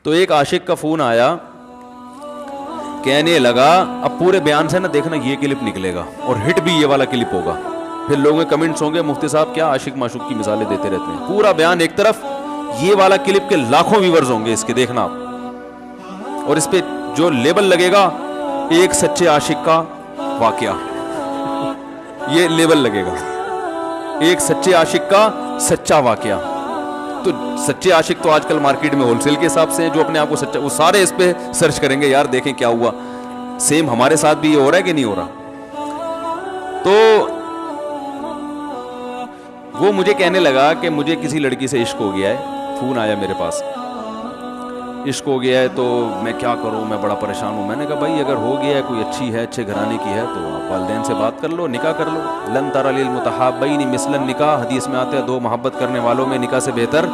تو ایک عاشق کا فون آیا, کہنے لگا اب پورے بیان سے نا دیکھنا یہ کلپ نکلے گا اور ہٹ بھی یہ والا کلپ ہوگا, پھر لوگوں کے کمنٹس ہوں گے مفتی صاحب کیا عاشق معشوق کی مثالیں دیتے رہتے ہیں. پورا بیان ایک طرف, یہ والا کلپ کے لاکھوں ویورز ہوں گے اس کے, دیکھنا آپ, اور اس پہ جو لیبل لگے گا ایک سچے عاشق کا واقعہ, یہ لیبل لگے گا ایک سچے عاشق کا سچا واقعہ. تو سچے عاشق تو آج کل مارکیٹ میں ہول سیل کے حساب سے ہیں, جو اپنے آپ کو سچا, وہ سارے اس پہ سرچ کریں گے یار دیکھیں کیا ہوا, سیم ہمارے ساتھ بھی یہ ہو رہا ہے کہ نہیں ہو رہا. تو وہ مجھے کہنے لگا کہ مجھے کسی لڑکی سے عشق ہو گیا ہے, فون آیا میرے پاس, عشق ہو گیا ہے تو میں کیا کروں, میں بڑا پریشان ہوں. میں نے کہا بھائی اگر ہو گیا ہے, کوئی اچھی ہے, اچھے گھرانے کی ہے, تو والدین سے بات کر لو, نکاح کر لو. لن تر للمتحابین مثل النکاح, حدیث میں آتا ہے دو محبت کرنے والوں میں نکاح سے بہتر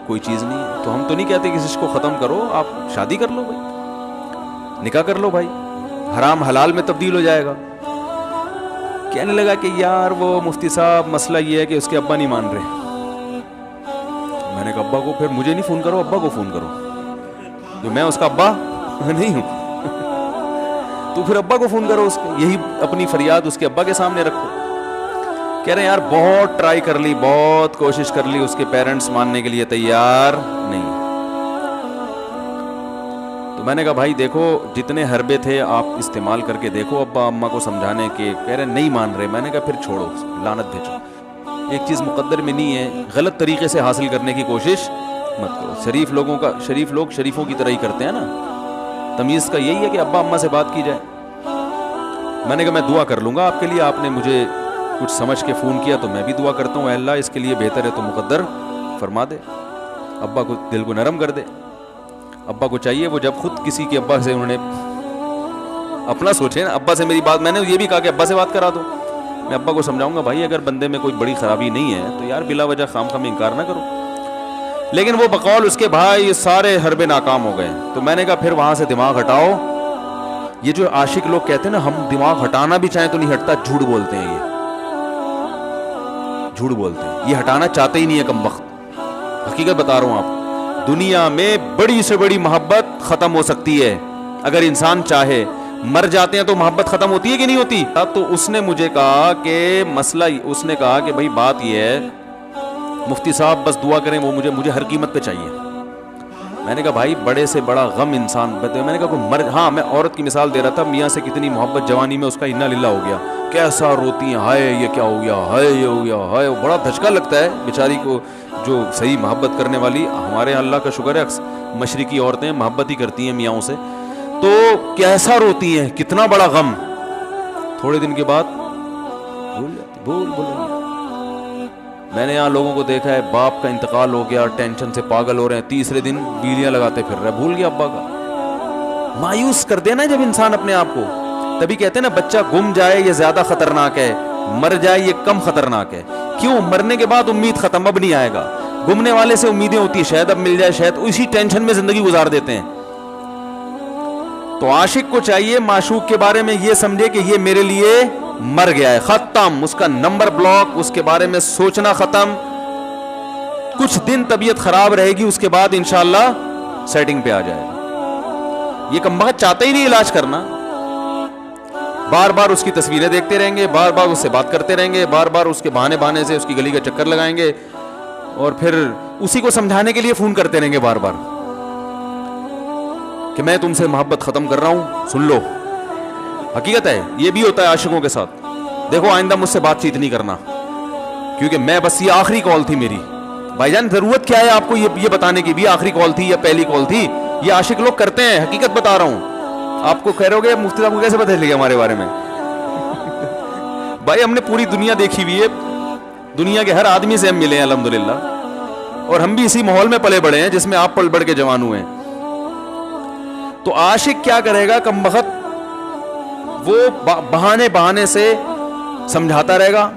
کوئی چیز نہیں ہے. تو ہم تو نہیں کہتے کہ اس عشق کو ختم کرو, آپ شادی کر لو بھائی, نکاح کر لو بھائی, حرام حلال میں تبدیل ہو جائے گا. کہنے لگا کہ یار وہ مفتی صاحب مسئلہ یہ ہے کہ اس کے ابا نہیں مان رہے. میں نے کہا ابا کو, پھر مجھے نہیں فون کرو, ابا کو فون کرو, جو میں اس کا ابا نہیں ہوں. تو پھر ابا کو فون کرو, اس کو یہی اپنی فریاد اس کے ابا کے سامنے رکھو. کہہ رہے ہیں یار بہت ٹرائی کر لی, بہت کوشش کر لی, اس کے پیرنٹس ماننے کے لیے تیار نہیں. تو میں نے کہا بھائی دیکھو جتنے حربے تھے آپ استعمال کر کے دیکھو ابا اماں کو سمجھانے کے, کہہ رہے نہیں مان رہے. میں نے کہا پھر چھوڑو, لعنت بھیجو. ایک چیز مقدر میں نہیں ہے, غلط طریقے سے حاصل کرنے کی کوشش مت کرو. شریف لوگ شریفوں کی طرح ہی کرتے ہیں نا, تمیز کا یہی ہے کہ ابا اماں سے بات کی جائے. میں نے کہا میں دعا کر لوں گا آپ کے لیے, آپ نے مجھے کچھ سمجھ کے فون کیا تو میں بھی دعا کرتا ہوں, اے اللہ اس کے لیے بہتر ہے تو مقدر فرما دے, ابا کو دل کو نرم کر دے. ابا کو چاہیے وہ جب خود کسی کے ابا سے انہوں نے اپنا سوچے نا, ابا سے میری بات, میں نے یہ بھی کہا کہ ابا سے بات کرا دو. میں ابا کو سمجھاؤں گا بھائی اگر بندے میں کوئی بڑی خرابی نہیں ہے تو یار بلا وجہ خام خام انکار نہ کرو. لیکن وہ بقول اس کے بھائی سارے حربے ناکام ہو گئے. تو میں نے کہا پھر وہاں سے دماغ ہٹاؤ. یہ جو عاشق لوگ کہتے ہیں نا ہم دماغ ہٹانا بھی چاہیں تو نہیں ہٹتا, جھوٹ بولتے ہیں, یہ جھوٹ بولتے ہیں, یہ ہٹانا چاہتے ہی نہیں ہے کم وقت. حقیقت بتا رہا ہوں آپ, دنیا میں بڑی سے بڑی محبت ختم ہو سکتی ہے اگر انسان چاہے. مر جاتے ہیں تو محبت ختم ہوتی ہے کہ نہیں ہوتی. تو اس نے مجھے کہا کہ مسئلہ, اس نے کہا کہ بھائی بات یہ ہے مفتی صاحب بس دعا کریں, وہ مجھے ہر قیمت پہ چاہیے. میں نے کہا بھائی بڑے سے بڑا غم انسان, میں نے کہا ہاں میں عورت کی مثال دے رہا تھا, میاں سے کتنی محبت جوانی میں اس کا انا للہ ہو گیا, کیسا روتی ہیں, ہائے یہ کیا ہو گیا, ہائے یہ ہو گیا, ہائے. بڑا دھچکا لگتا ہے بیچاری کو جو صحیح محبت کرنے والی. ہمارے اللہ کا شکر ہے مشرقی عورتیں محبت ہی کرتی ہیں میاں سے, تو کیسا روتی ہیں, کتنا بڑا غم. تھوڑے دن کے بعد بھول جاتی. میں نے یہاں لوگوں کو دیکھا ہے باپ کا انتقال ہو گیا, ٹینشن سے پاگل ہو رہے ہیں, تیسرے دن بیڑیاں لگاتے پھر رہے, بھول گیا ابا کا. مایوس کر دینا جب انسان اپنے آپ کو. تبھی کہتے ہیں نا بچہ گم جائے یہ زیادہ خطرناک ہے, مر جائے یہ کم خطرناک ہے. کیوں؟ مرنے کے بعد امید ختم, اب نہیں آئے گا. گمنے والے سے امیدیں ہوتی ہیں شاید اب مل جائے, شاید اسی ٹینشن میں زندگی گزار دیتے ہیں. تو عاشق کو چاہیے معشوق کے بارے میں یہ سمجھے کہ یہ میرے لیے مر گیا ہے, ختم, اس کا نمبر بلاک, اس کے بارے میں سوچنا ختم. کچھ دن طبیعت خراب رہے گی, اس کے بعد انشاءاللہ سیٹنگ پہ آ جائے گا. یہ کمبخت چاہتا ہی نہیں علاج کرنا, بار بار اس کی تصویریں دیکھتے رہیں گے, بار بار اس سے بات کرتے رہیں گے, بار بار اس کے بہانے سے اس کی گلی کا چکر لگائیں گے, اور پھر اسی کو سمجھانے کے لیے فون کرتے رہیں گے بار بار کہ میں تم سے محبت ختم کر رہا ہوں, سن لو. حقیقت ہے یہ بھی ہوتا ہے عاشقوں کے ساتھ. دیکھو آئندہ مجھ سے بات چیت نہیں کرنا کیونکہ میں بس یہ آخری کال تھی میری. بھائی جان ضرورت کیا ہے آپ کو یہ بتانے کی بھی آخری کال تھی یا پہلی کال تھی؟ یہ عاشق لوگ کرتے ہیں, حقیقت بتا رہا ہوں. آپ کو کہہ رہے ہو گے مفتی صاحب کو کیسے پتہ چل گیا ہمارے بارے میں؟ بھائی ہم نے پوری دنیا دیکھی ہوئی ہے, دنیا کے ہر آدمی سے ہم ملے ہیں الحمدللہ, اور ہم بھی اسی ماحول میں پلے بڑے ہیں جس میں آپ پل بڑھ کے جوان ہوئے ہیں. تو عاشق کیا کرے گا کمبخت, وہ بہانے سے سمجھاتا رہے گا,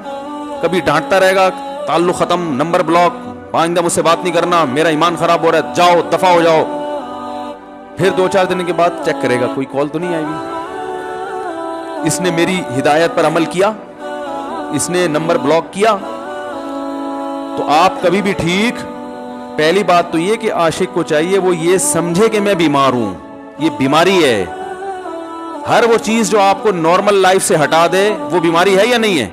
کبھی ڈانٹتا رہے گا, تعلق ختم, نمبر بلاک, آئندہ مجھ سے بات نہیں کرنا, میرا ایمان خراب ہو رہا ہے, جاؤ دفع ہو جاؤ. پھر 2-4 دن کے بعد چیک کرے گا کوئی کال تو نہیں آئی گی, اس نے میری ہدایت پر عمل کیا, اس نے نمبر بلاک کیا. تو آپ کبھی بھی ٹھیک پہلی بات تو یہ کہ عاشق کو چاہیے وہ یہ سمجھے کہ میں بیمار ہوں، یہ بیماری ہے. ہر وہ چیز جو آپ کو نارمل لائف سے ہٹا دے وہ بیماری ہے یا نہیں ہے؟